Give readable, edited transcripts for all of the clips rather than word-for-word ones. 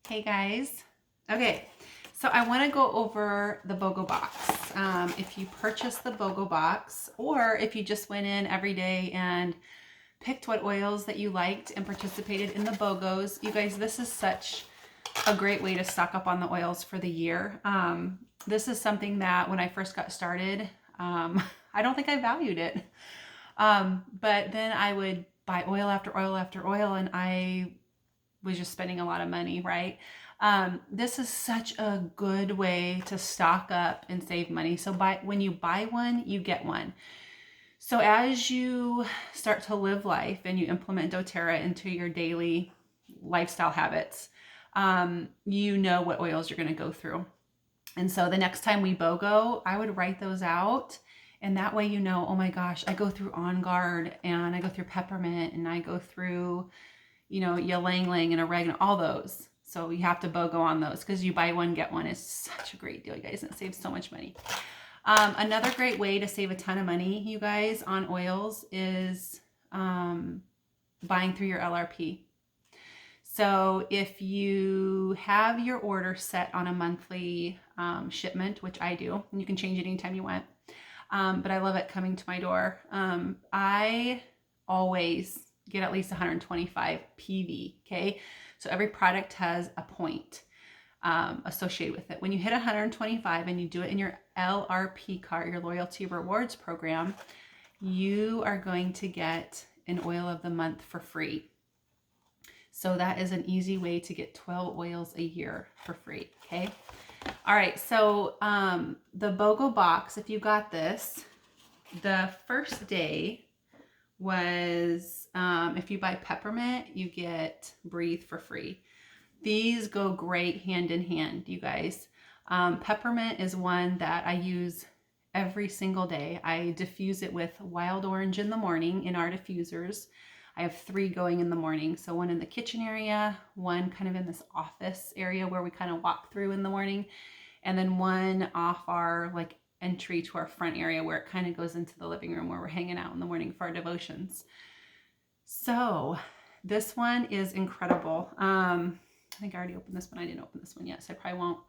Hey guys. Okay, so I want to go over the BOGO box. If you purchase the BOGO box, or if you just went in every day and picked what oils that you liked and participated in the BOGOs, you guys, this is such a great way to stock up on the oils for the year. This is something that when I first got started, I don't think I valued it. But then I would buy oil after oil after oil, and I was just spending a lot of money, right? This is such a good way to stock up and save money. So when you buy one, you get one. So as you start to live life and you implement doTERRA into your daily lifestyle habits, you know what oils you're going to go through. And so the next time we BOGO, I would write those out. And that way, you know, oh my gosh, I go through On Guard and I go through peppermint and I go through, ylang ylang and oregano, all those. So you have to BOGO on those because you buy one, get one is such a great deal, you guys. And it saves so much money. Another great way to save a ton of money, you guys, on oils is buying through your LRP. So if you have your order set on a monthly shipment, which I do, and you can change it anytime you want, but I love it coming to my door. I always get at least 125 PV, okay? So every product has a point associated with it. When you hit 125 and you do it in your LRP cart, your loyalty rewards program, you are going to get an oil of the month for free. So that is an easy way to get 12 oils a year for free, okay? All right, so the BOGO box, if you got this, the first day was, if you buy peppermint, you get Breathe for free. These go great hand in hand, you guys. Peppermint is one that I use every single day. I diffuse it with wild orange in the morning in our diffusers. I have 3 going in the morning. So one in the kitchen area, one kind of in this office area where we kind of walk through in the morning, and then one off our entry to our front area where it kind of goes into the living room where we're hanging out in the morning for our devotions. So this one is incredible. I think I already opened this one. I didn't open this one yet, so I probably won't.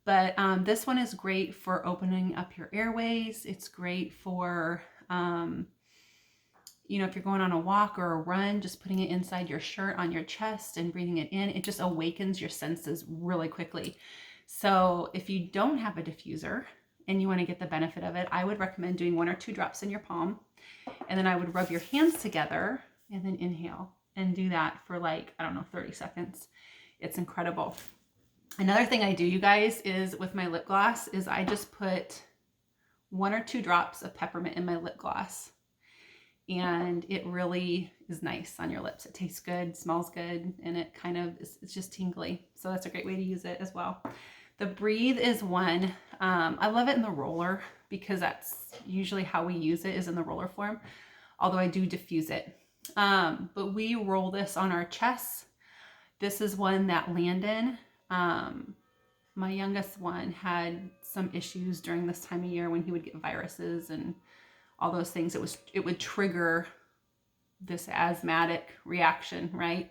But this one is great for opening up your airways. It's great for, if you're going on a walk or a run, just putting it inside your shirt on your chest and breathing it in. It just awakens your senses really quickly. So if you don't have a diffuser and you want to get the benefit of it, I would recommend doing 1 or 2 drops in your palm. And then I would rub your hands together and then inhale and do that for 30 seconds. It's incredible. Another thing I do, you guys, is with my lip gloss is I just put 1 or 2 drops of peppermint in my lip gloss. And it really is nice on your lips. It tastes good, smells good, and it kind of it's just tingly. So that's a great way to use it as well. The Breathe is one. I love it in the roller because that's usually how we use it, is in the roller form, although I do diffuse it. But we roll this on our chests. This is one that Landon, my youngest one, had some issues during this time of year when he would get viruses and all those things. It would trigger this asthmatic reaction, right?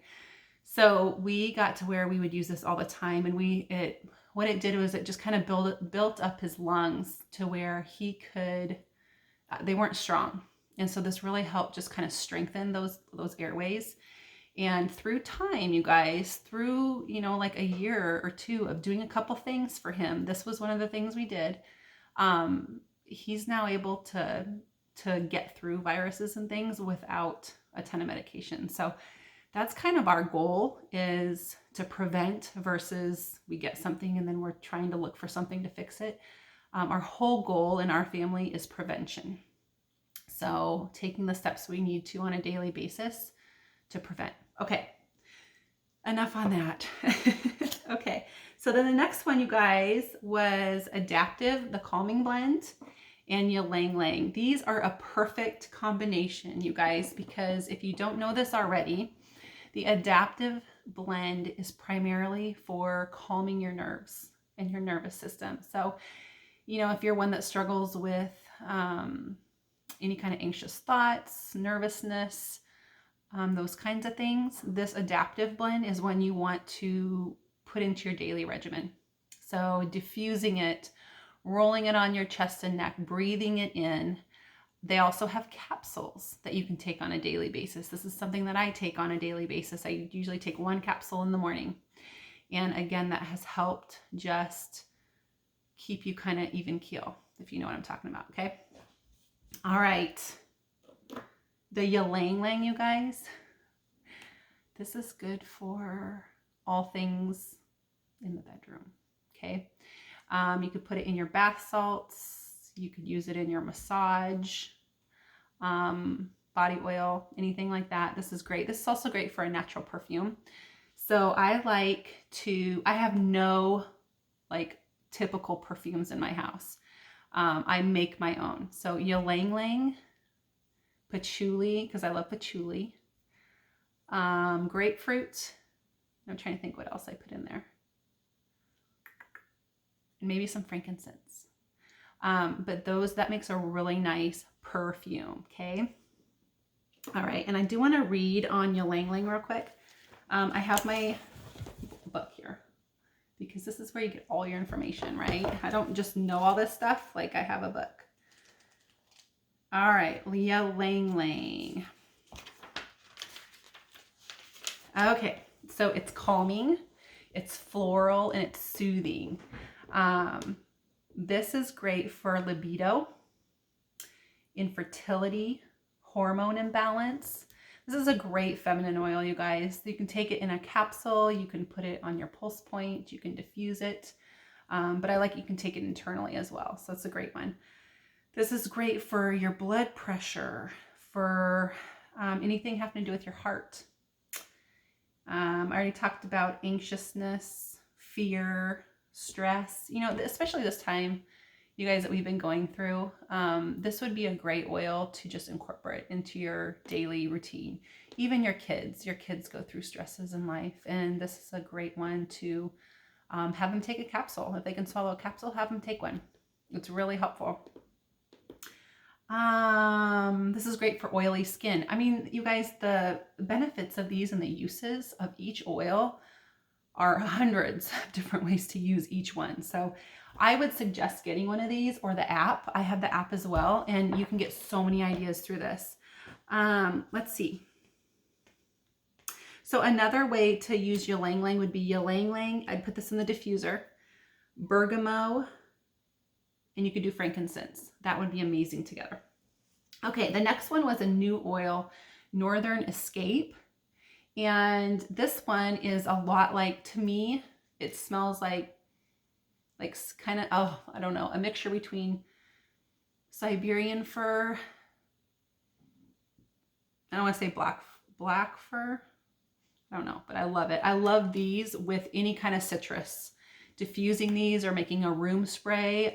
So we got to where we would use this all the time, and what it did was it just kind of built up his lungs to where he could, they weren't strong. And so this really helped just kind of strengthen those airways. And through time, you guys, through, a year or 2 of doing a couple things for him, this was one of the things we did. He's now able to get through viruses and things without a ton of medication. So that's kind of our goal, is to prevent versus we get something and then we're trying to look for something to fix it. Our whole goal in our family is prevention. So taking the steps we need to on a daily basis to prevent. Okay, enough on that. Okay, so then the next one, you guys, was Adaptive, the Calming Blend, and Ylang Ylang. These are a perfect combination, you guys, because if you don't know this already, the Adaptive blend is primarily for calming your nerves and your nervous system. So, if you're one that struggles with any kind of anxious thoughts, nervousness, those kinds of things, this Adaptive blend is when you want to put into your daily regimen. So diffusing it, rolling it on your chest and neck, breathing it in. They also have capsules that you can take on a daily basis. This is something that I take on a daily basis. I usually take 1 capsule in the morning. And again, that has helped just keep you kind of even keel, if you know what I'm talking about, okay? All right. The ylang ylang, you guys. This is good for all things in the bedroom, okay? You could put it in your bath salts. You could use it in your massage, body oil, anything like that. This is great. This is also great for a natural perfume. So I have no like typical perfumes in my house. I make my own. So ylang ylang, patchouli, because I love patchouli, grapefruit. I'm trying to think what else I put in there. And maybe some frankincense. But that makes a really nice perfume, okay? All right, and I do want to read on ylang ylang real quick. I have my book here because this is where you get all your information, right? I don't just know all this stuff, like I have a book. All right, ylang ylang. Okay, so it's calming, it's floral, and it's soothing. This is great for libido, infertility, hormone imbalance. This is a great feminine oil, you guys. You can take it in a capsule, you can put it on your pulse point, you can diffuse it, but I like you can take it internally as well, so it's a great one. This is great for your blood pressure, for anything having to do with your heart. I already talked about anxiousness, fear, stress, you know, especially this time, you guys, that we've been going through. This would be a great oil to just incorporate into your daily routine. Even your kids go through stresses in life, and this is a great one to have them take a capsule. If they can swallow a capsule, have them take one. It's really helpful. This is great for oily skin. I mean, you guys, the benefits of these and the uses of each oil are hundreds of different ways to use each one. So I would suggest getting one of these or the app. I have the app as well, and you can get so many ideas through this. Let's see. So another way to use ylang ylang would be ylang ylang. I'd put this in the diffuser, bergamot, and you could do frankincense. That would be amazing together. Okay, the next one was a new oil, Northern Escape. And this one is a lot like, to me, it smells like kind of, oh, I don't know, a mixture between Siberian fir. I don't want to say black fir. I don't know, but I love it. I love these with any kind of citrus. Diffusing these or making a room spray.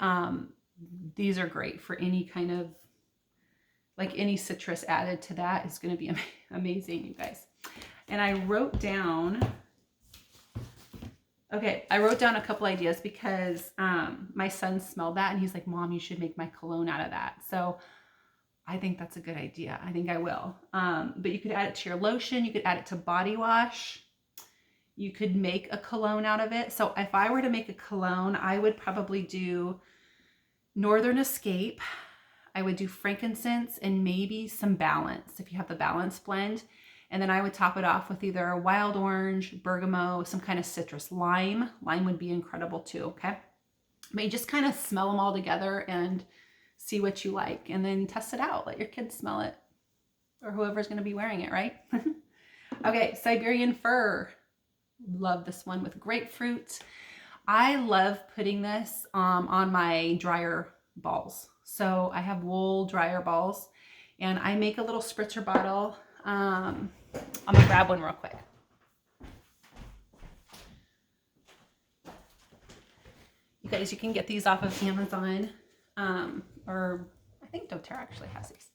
These are great for any kind of, like any citrus added to that is going to be amazing, you guys. And I wrote down a couple ideas because my son smelled that and he's like, Mom, you should make my cologne out of that. So I think that's a good idea. I think I will. But you could add it to your lotion. You could add it to body wash. You could make a cologne out of it. So if I were to make a cologne, I would probably do Northern Escape. I would do frankincense and maybe some Balance if you have the Balance blend. And then I would top it off with either a wild orange, bergamot, some kind of citrus, lime. Lime would be incredible too, okay? But you just kind of smell them all together and see what you like. And then test it out. Let your kids smell it. Or whoever's going to be wearing it, right? Okay, Siberian fir. Love this one with grapefruit. I love putting this on my dryer balls. So I have wool dryer balls. And I make a little spritzer bottle. I'm gonna grab one real quick. You guys, you can get these off of Amazon, or I think doTERRA actually has these.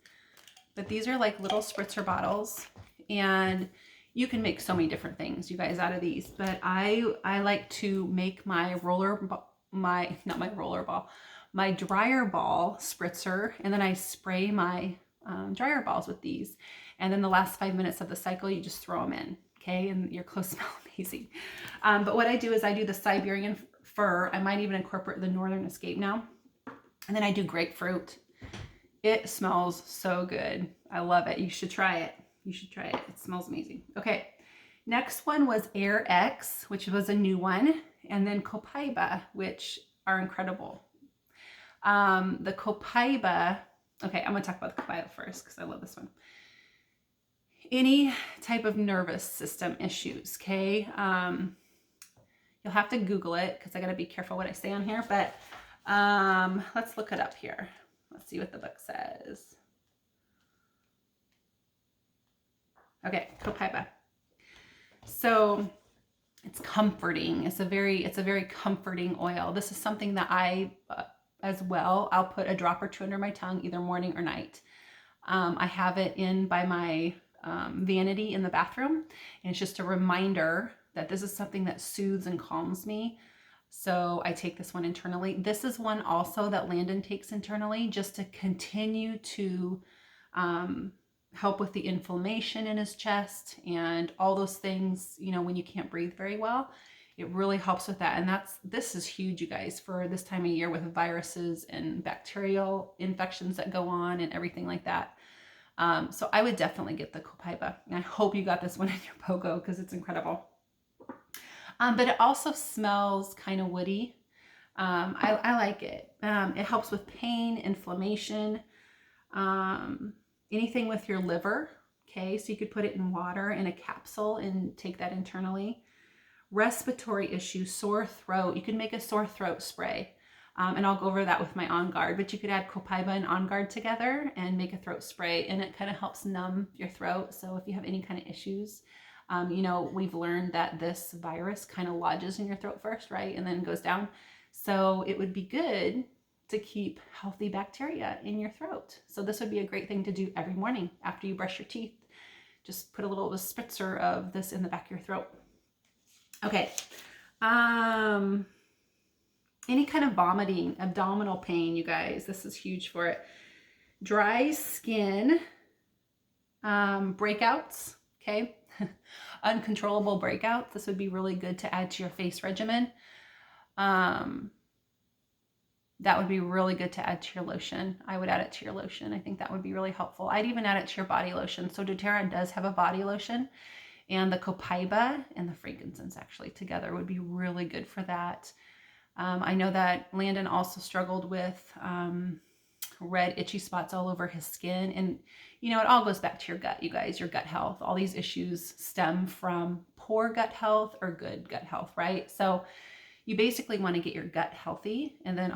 But these are like little spritzer bottles, and you can make so many different things, you guys, out of these. But I like to make my my dryer ball spritzer, and then I spray my dryer balls with these. And then the last 5 minutes of the cycle, you just throw them in. okay? And your clothes smell amazing. But what I do is I do the Siberian fir. I might even incorporate the Northern Escape now. And then I do grapefruit. It smells so good. I love it. You should try it. You should try it. It smells amazing. Okay. Next one was Air X, which was a new one. And then Copaiba, which are incredible. The Copaiba, okay, I'm going to talk about the Copaiba first because I love this one. Any type of nervous system issues, okay? You'll have to Google it because I got to be careful what I say on here, but let's look it up here. Let's see what the book says. Okay, Copaiba. So it's comforting. It's a very comforting oil. This is something that I, as well, I'll put a drop or two under my tongue either morning or night. I have it in by my vanity in the bathroom, and it's just a reminder that this is something that soothes and calms me. So I take this one internally. This is one also that Landon takes internally just to continue to help with the inflammation in his chest and all those things, you know, when you can't breathe very well. It really helps with that. And this is huge, you guys, for this time of year with viruses and bacterial infections that go on and everything like that. So I would definitely get the Copaiba. And I hope you got this one in your BOGO because it's incredible. But it also smells kind of woody. I like it. It helps with pain, inflammation, anything with your liver. Okay, so you could put it in water in a capsule and take that internally. Respiratory issues, sore throat. You can make a sore throat spray. And I'll go over that with my On Guard, but you could add Copaiba and On Guard together and make a throat spray, and it kind of helps numb your throat. So if you have any kind of issues, you know, we've learned that this virus kind of lodges in your throat first, right? And then goes down. So it would be good to keep healthy bacteria in your throat. So this would be a great thing to do every morning after you brush your teeth. Just put a little spritzer of this in the back of your throat. Okay. Any kind of vomiting, abdominal pain, you guys, this is huge for it. Dry skin, breakouts, okay? Uncontrollable breakouts. This would be really good to add to your face regimen. That would be really good to add to your lotion. I would add it to your lotion. I think that would be really helpful. I'd even add it to your body lotion. So doTERRA does have a body lotion, and the Copaiba and the frankincense actually together would be really good for that. I know that Landon also struggled with red itchy spots all over his skin. And, you know, it all goes back to your gut, you guys, your gut health. All these issues stem from poor gut health or good gut health, right? So you basically want to get your gut healthy, and then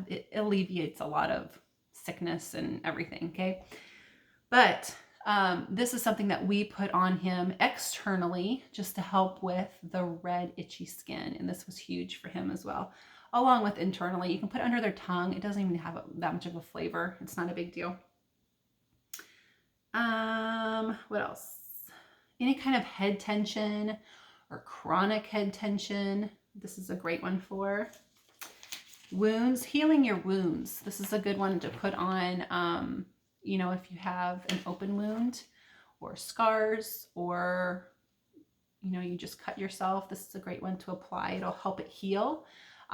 it alleviates a lot of sickness and everything, okay? But this is something that we put on him externally just to help with the red itchy skin, and this was huge for him as well. Along with internally, you can put it under their tongue. It doesn't even have that much of a flavor. It's not a big deal. What else? Any kind of head tension or chronic head tension. This is a great one for wounds, healing your wounds. This is a good one to put on, you know, if you have an open wound or scars, or, you know, you just cut yourself. This is a great one to apply. It'll help it heal.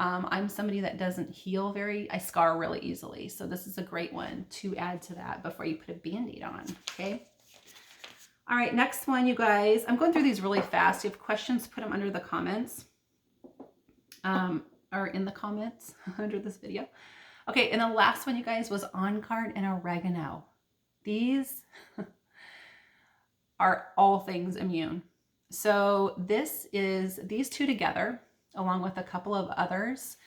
I'm somebody that doesn't heal I scar really easily. So this is a great one to add to that before you put a Band-Aid on, okay? All right, next one, you guys. I'm going through these really fast. If you have questions, put them under the comments. Or in the comments under this video. Okay, and the last one, you guys, was On Guard and oregano. These are all things immune. So these two together, along with a couple of others,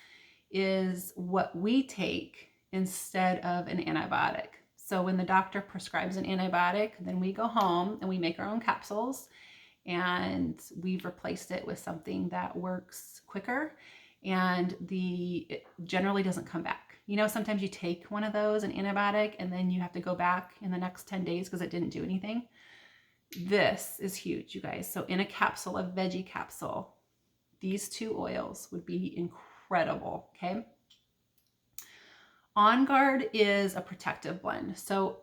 is what we take instead of an antibiotic. So when the doctor prescribes an antibiotic, then we go home and we make our own capsules, and we've replaced it with something that works quicker, and it generally doesn't come back. You know, sometimes you take one of those, an antibiotic, and then you have to go back in the next 10 days because it didn't do anything. This is huge, you guys. So in a capsule, a veggie capsule, these two oils would be incredible, okay? On Guard is a protective blend. So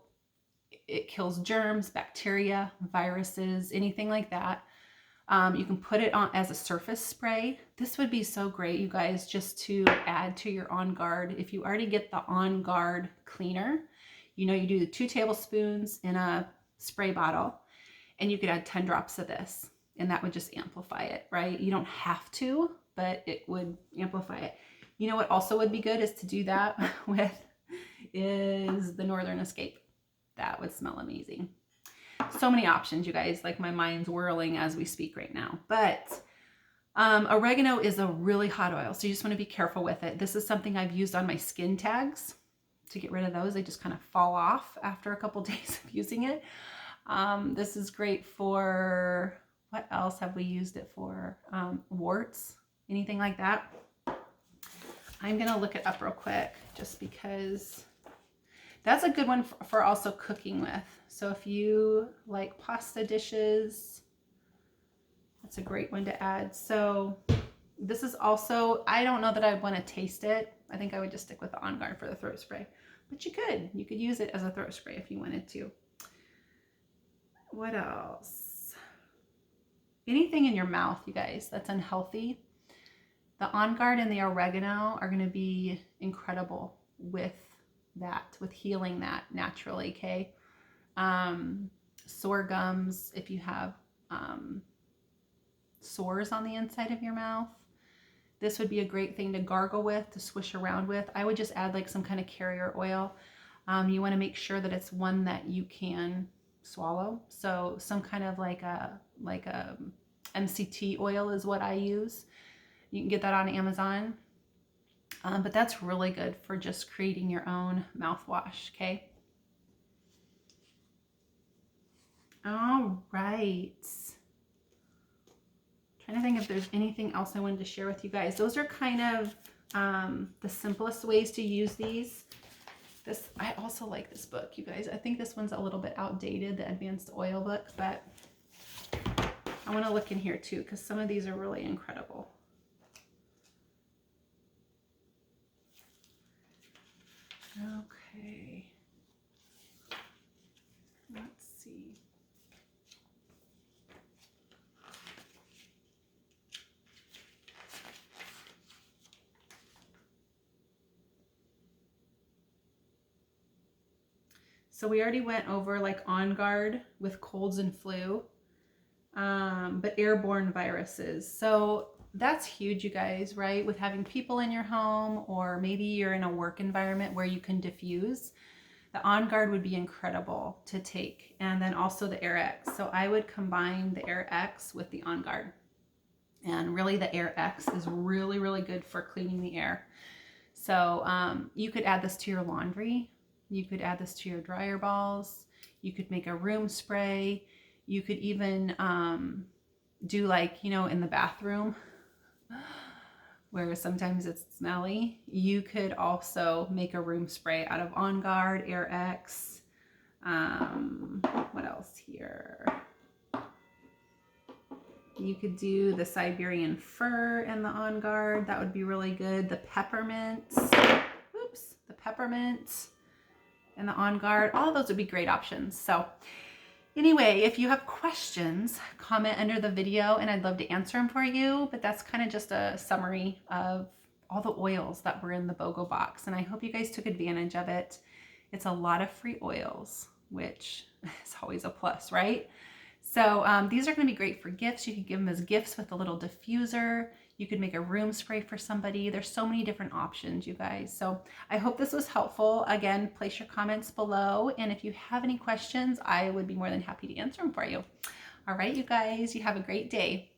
it kills germs, bacteria, viruses, anything like that. You can put it on as a surface spray. This would be so great, you guys, just to add to your On Guard. If you already get the On Guard cleaner, you know, you do the 2 tablespoons in a spray bottle, and you could add 10 drops of this, and that would just amplify it, right? You don't have to, but it would amplify it. You know what also would be good is to do that with is the Northern Escape. That would smell amazing. So many options, you guys. Like, my mind's whirling as we speak right now. But oregano is a really hot oil, so you just want to be careful with it. This is something I've used on my skin tags to get rid of those. They just kind of fall off after a couple days of using it. This is great for, what else have we used it for? Warts, anything like that. I'm going to look it up real quick just because that's a good one for also cooking with. So if you like pasta dishes, that's a great one to add. So this is also, I don't know that I want to taste it. I think I would just stick with the On Guard for the throat spray. But you could use it as a throat spray if you wanted to. What else? Anything in your mouth, you guys, that's unhealthy. The On Guard and the oregano are going to be incredible with that, with healing that naturally, okay? Sore gums, if you have sores on the inside of your mouth, this would be a great thing to gargle with, to swish around with. I would just add like some kind of carrier oil. You want to make sure that it's one that you can swallow. So some kind of like a MCT oil is what I use. You can get that on Amazon. But that's really good for just creating your own mouthwash, okay? All right. Trying to think if there's anything else I wanted to share with you guys. Those are kind of the simplest ways to use these. I also like this book, you guys. I think this one's a little bit outdated, the Advanced Oil book, but I want to look in here too because some of these are really incredible. Okay, let's see. So we already went over like On Guard with colds and flu, but airborne viruses. So that's huge, you guys, right? With having people in your home, or maybe you're in a work environment where you can diffuse, the On Guard would be incredible to take. And then also the Air X. So I would combine the Air X with the On Guard. And really the Air X is really, really good for cleaning the air. So you could add this to your laundry. You could add this to your dryer balls. You could make a room spray. You could even do like, you know, in the bathroom where sometimes it's smelly. You could also make a room spray out of On Guard, Air X. What else here? You could do the Siberian fir and the On Guard. That would be really good. The peppermint. Oops, the peppermint and the On Guard. All of those would be great options. So anyway, if you have questions, comment under the video and I'd love to answer them for you. But that's kind of just a summary of all the oils that were in the BOGO box. And I hope you guys took advantage of it. It's a lot of free oils, which is always a plus, right? So these are going to be great for gifts. You could give them as gifts with a little diffuser. You could make a room spray for somebody. There's so many different options, you guys. So I hope this was helpful. Again, place your comments below. And if you have any questions, I would be more than happy to answer them for you. All right, you guys, you have a great day.